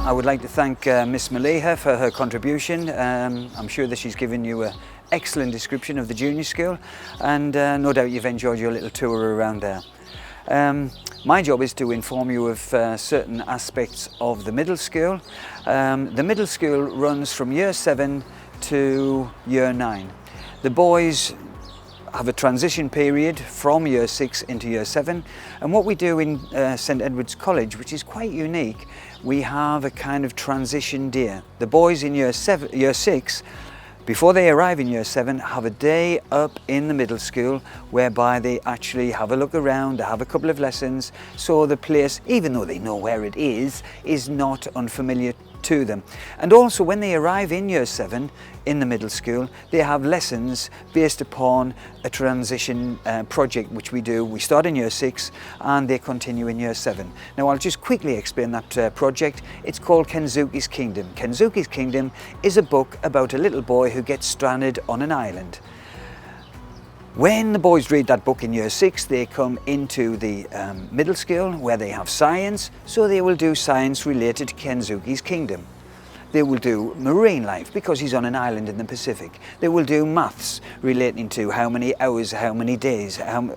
I would like to thank Miss Maliha for her contribution. I'm sure that she's given you an excellent description of the junior school, and no doubt you've enjoyed your little tour around there. My job is to inform you of certain aspects of the middle school. The middle school runs from year 7 to year 9. The boys have a transition period from year 6 into year 7, and what we do in St Edward's College, which is quite unique, we have a kind of transition day. The boys in year 6, before they arrive in year 7, have a day up in the middle school whereby they actually have a look around, they have a couple of lessons, so the place, even though they know where it is not unfamiliar to them. And also when they arrive in year 7 in the middle school, they have lessons based upon a transition project which we do. We start in year 6 and they continue in year 7. Now I'll just quickly explain that project. It's called Kenzuki's Kingdom. Kenzuki's Kingdom is a book about a little boy who gets stranded on an island. When the boys read that book in year 6, they come into the middle school where they have science, so they will do science related to Kenzuki's Kingdom. They will do marine life because he's on an island in the Pacific. They will do maths relating to how many hours, how many days, and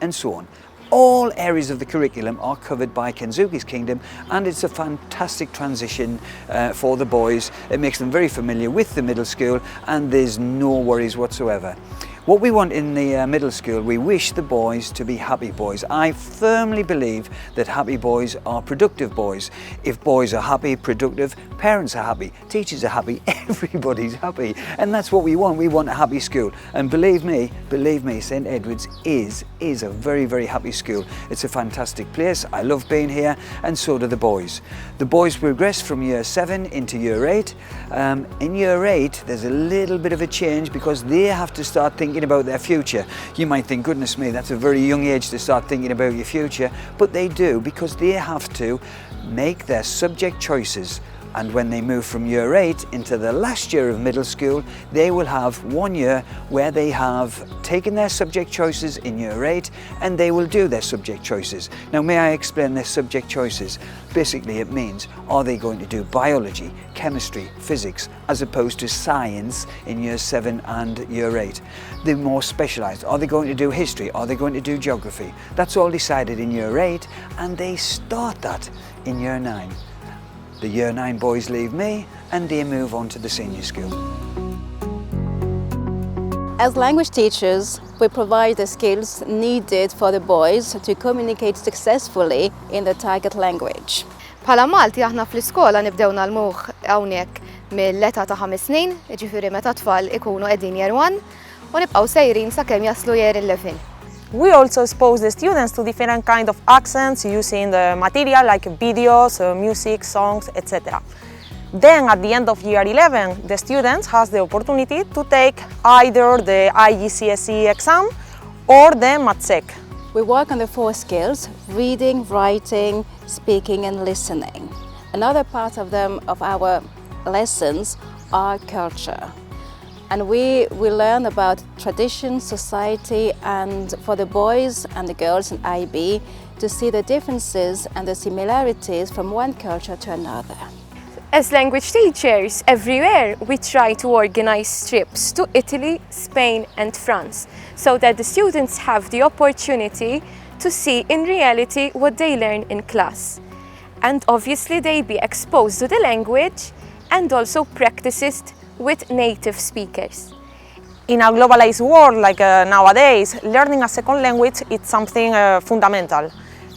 so on. All areas of the curriculum are covered by Kenzuki's Kingdom, and it's a fantastic transition for the boys. It makes them very familiar with the middle school and there's no worries whatsoever. What we want in the middle school, we wish the boys to be happy boys. I firmly believe that happy boys are productive boys. If boys are happy, productive, parents are happy, teachers are happy, everybody's happy. And that's what we want. We want a happy school. And believe me, St Edward's is a very, very happy school. It's a fantastic place. I love being here, and so do the boys. The boys progress from year 7 into year 8. In year 8, there's a little bit of a change because they have to start thinking about their future. You might think, goodness me, that's a very young age to start thinking about your future, but they do, because they have to make their subject choices. And when they move from year 8 into the last year of middle school, they will have 1 year where they have taken their subject choices in year 8 and they will do their subject choices. Now, may I explain their subject choices? Basically, it means, are they going to do biology, chemistry, physics, as opposed to science in year 7 and year 8? They're more specialised. Are they going to do history? Are they going to do geography? That's all decided in year 8, and they start that in year 9. The year 9 boys leave me and they move on to the senior school. As language teachers, we provide the skills needed for the boys to communicate successfully in the target language. Bħala Malti aħna fl-iskola nibdew nagħmluh hawnhekk mill-età ta' 5 snin, jiġifieri meta tfal ikunu qegħdin year 1 u nibqgħu sejrin sakemm jaslu year 11. We also expose the students to different kinds of accents using the material like videos, music, songs, etc. Then at the end of year 11, the students have the opportunity to take either the IGCSE exam or the MATSEC. We work on the 4 skills: reading, writing, speaking and listening. Another part of our lessons are culture. And we learn about tradition, society, and for the boys and the girls in IB to see the differences and the similarities from one culture to another. As language teachers, everywhere we try to organize trips to Italy, Spain and France so that the students have the opportunity to see in reality what they learn in class. And obviously they be exposed to the language and also practices with native speakers. In a globalized world like nowadays, learning a second language is something fundamental.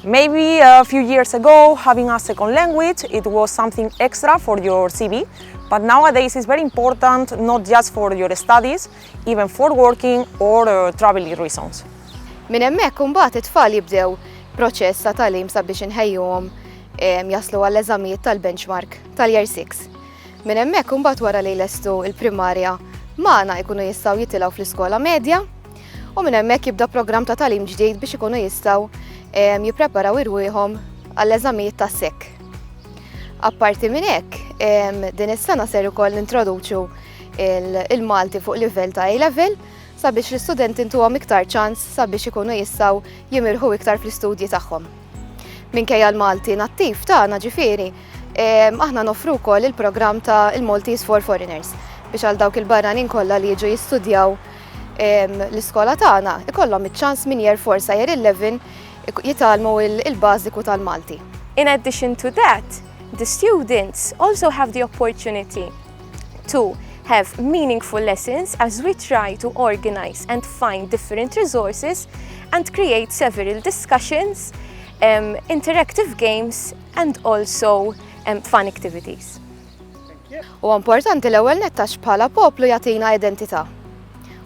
Maybe a few years ago, having a second language, it was something extra for your CV, but nowadays it's very important not just for your studies, even for working or traveling reasons. Min hemmhekk imbagħad it-tfal jibdew proċess ta' tagħlim sabiex inħejjuhom jaslu għall-eżamijiet tal-benchmark tal-year 6. Min hemmhekk imbagħad wara li jlestu l-primarja magħna jkunu jistgħu jitilgħu fl-iskola medja u minn hemmhekk jibda programm ta' tagħlim ġdid biex ikunu jistgħu jippreparaw irwieħhom għall-eżamijiet tas-SEC. Apparti minn hekk, din is-sena ser ukoll nintroduċu il-Malti fuq livell ta' A-level sabiex l-istudenti intuhom iktar ċans sabiex ikunu jistgħu jimirħu iktar fl-istudji tagħhom. Minkejja l-Malti nattiv tagħna ġifieri aħna nofru wkoll il-programm ta' il-Maltese for Foreigners biex għal dawk il-barranin kollha li jiġu jistudjaw l-iskola tagħna ikollhom iċ-ċans minn year 4 sa year 11 jitalmu il-bażiku tal-Malti. In addition to that, the students also have the opportunity to have meaningful lessons as we try to organize and find different resources and create several discussions, interactive games and also fun activities. U importanti l-ewwel nettax bħala poplu jagħtina identità.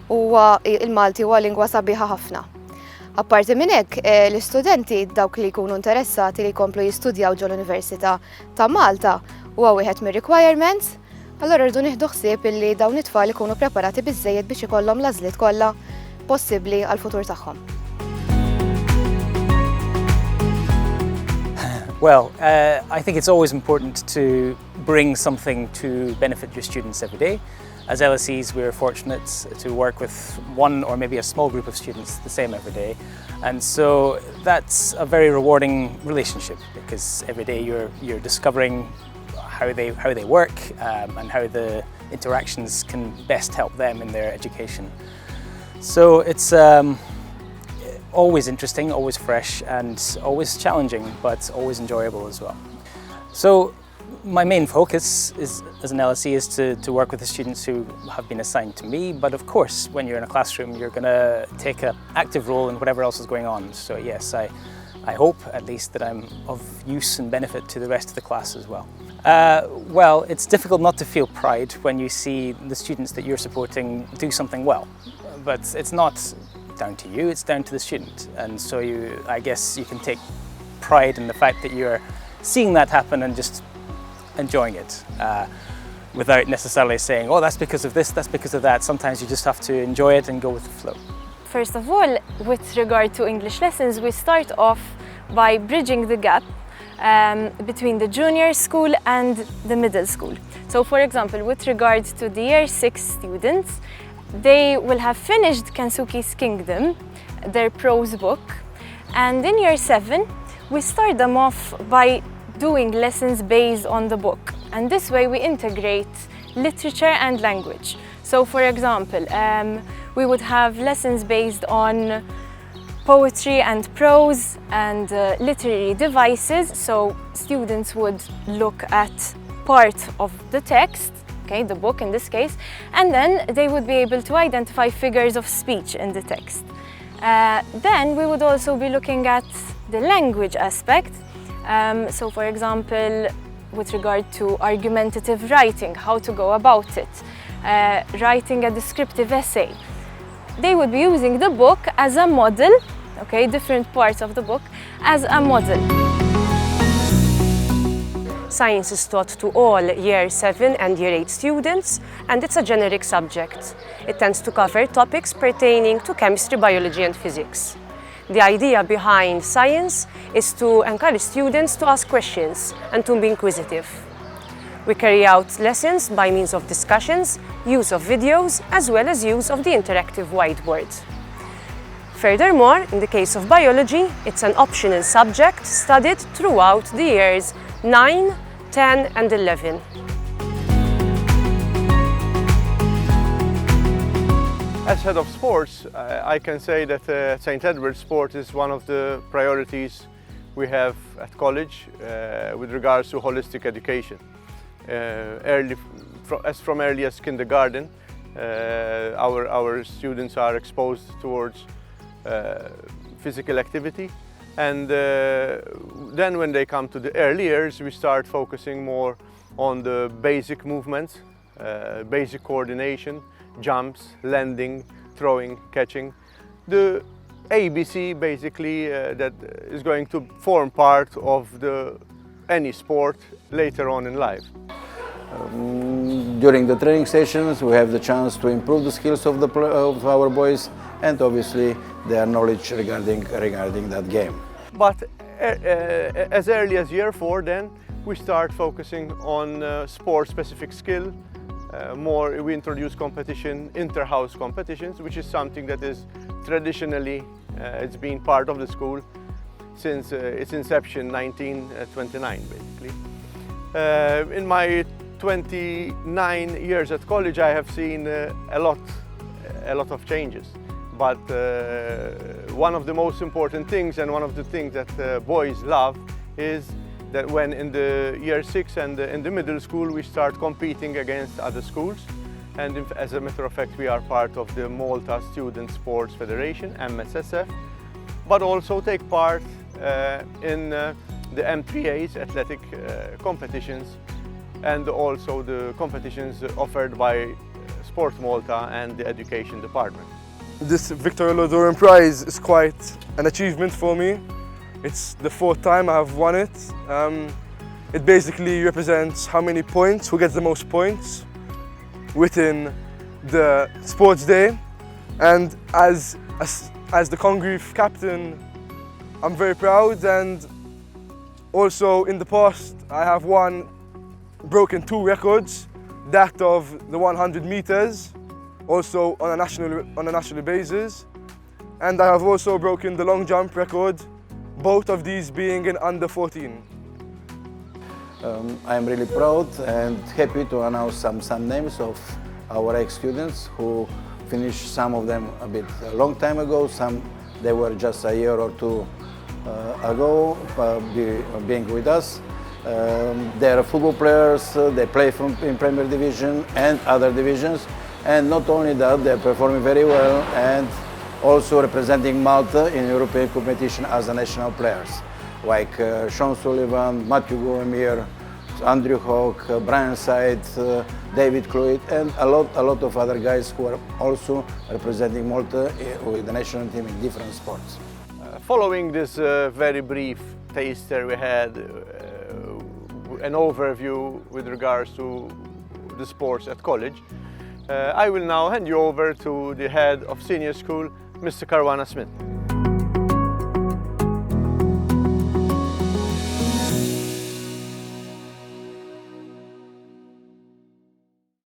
Huwa il-Malti huwa lingwa sabiħa ħafna. Apparti minn hekk, l-istudenti dawk li jkunu interessati li jkomplu jistudjaw ġol-Università ta' Malta huwa wieħed mir-requirements, allura rridu nieħdu ħsieb illi dawn it-tfal ikunu preparati biżżejjed biex ikollhom l-għażliet kollha possibbli għall-futur tagħhom. Well, I think it's always important to bring something to benefit your students every day. As LSEs, we're fortunate to work with one or maybe a small group of students the same every day. And so that's a very rewarding relationship because every day you're discovering how they work and how the interactions can best help them in their education. So it's always interesting, always fresh and always challenging, but always enjoyable as well. So my main focus as an LSE is to work with the students who have been assigned to me, but of course when you're in a classroom you're going to take an active role in whatever else is going on. So yes, I hope at least that I'm of use and benefit to the rest of the class as well. Well, it's difficult not to feel pride when you see the students that you're supporting do something well, but it's not down to you, it's down to the student. And so I guess you can take pride in the fact that you're seeing that happen and just enjoying it without necessarily saying, oh, that's because of this, that's because of that. Sometimes you just have to enjoy it and go with the flow. First of all, with regard to English lessons, we start off by bridging the gap between the junior school and the middle school. So for example, with regard to the year 6 students, they will have finished Kensuke's Kingdom, their prose book, and in year 7 we start them off by doing lessons based on the book, and this way we integrate literature and language. So for example, we would have lessons based on poetry and prose and literary devices, so students would look at part of the text, okay, the book in this case, and then they would be able to identify figures of speech in the text. Then we would also be looking at the language aspect. So for example, with regard to argumentative writing, how to go about it, writing a descriptive essay. They would be using the book as a model, okay, different parts of the book as a model. Science is taught to all Year 7 and Year 8 students, and it's a generic subject. It tends to cover topics pertaining to chemistry, biology and physics. The idea behind science is to encourage students to ask questions and to be inquisitive. We carry out lessons by means of discussions, use of videos, as well as use of the interactive whiteboard. Furthermore, in the case of biology, it's an optional subject studied throughout the years 9, 10 and 11. As head of sports, I can say that St. Edward's sport is one of the priorities we have at college with regards to holistic education. From early as kindergarten, our students are exposed towards physical activity, and then when they come to the early years, we start focusing more on the basic movements, basic coordination, jumps, landing, throwing, catching. The ABC basically that is going to form part of any sport later on in life. During the training sessions we have the chance to improve the skills of our boys and obviously their knowledge regarding that game. But as early as year 4 then we start focusing on sport-specific skill. We introduce competition, inter-house competitions, which is something that is traditionally it's been part of the school since its inception, 1929 basically. In my 29 years at college, I have seen a lot of changes. But one of the most important things, and one of the things that boys love, is that when in the year 6 and in the middle school we start competing against other schools. And as a matter of fact, we are part of the Malta Student Sports Federation, MSSF, but also take part in the M3A's athletic competitions, and also the competitions offered by Sport Malta and the Education Department. This Victoria Lodoran Prize is quite an achievement for me. It's the 4th time I have won it. It basically represents how many points, who gets the most points within the sports day. And as the Congreve captain, I'm very proud, and also in the past I have broken 2 records, that of the 100 meters, also on a national basis, and I have also broken the long jump record, both of these being in under 14. I'm really proud and happy to announce some names of our ex-students who finished, some of them a long time ago, some they were just a year or 2 ago being with us. They are football players, they play in Premier Division and other divisions, and not only that, they're performing very well and also representing Malta in European competition as a national players, like Sean Sullivan, Matthew Goemir, Andrew Hawke, Brian Said, David Cloyd, and a lot of other guys who are also representing Malta with the national team in different sports. Following this very brief taster, we had an overview with regards to the sports at college. I will now hand you over to the head of senior school, Mr. Caruana Smith.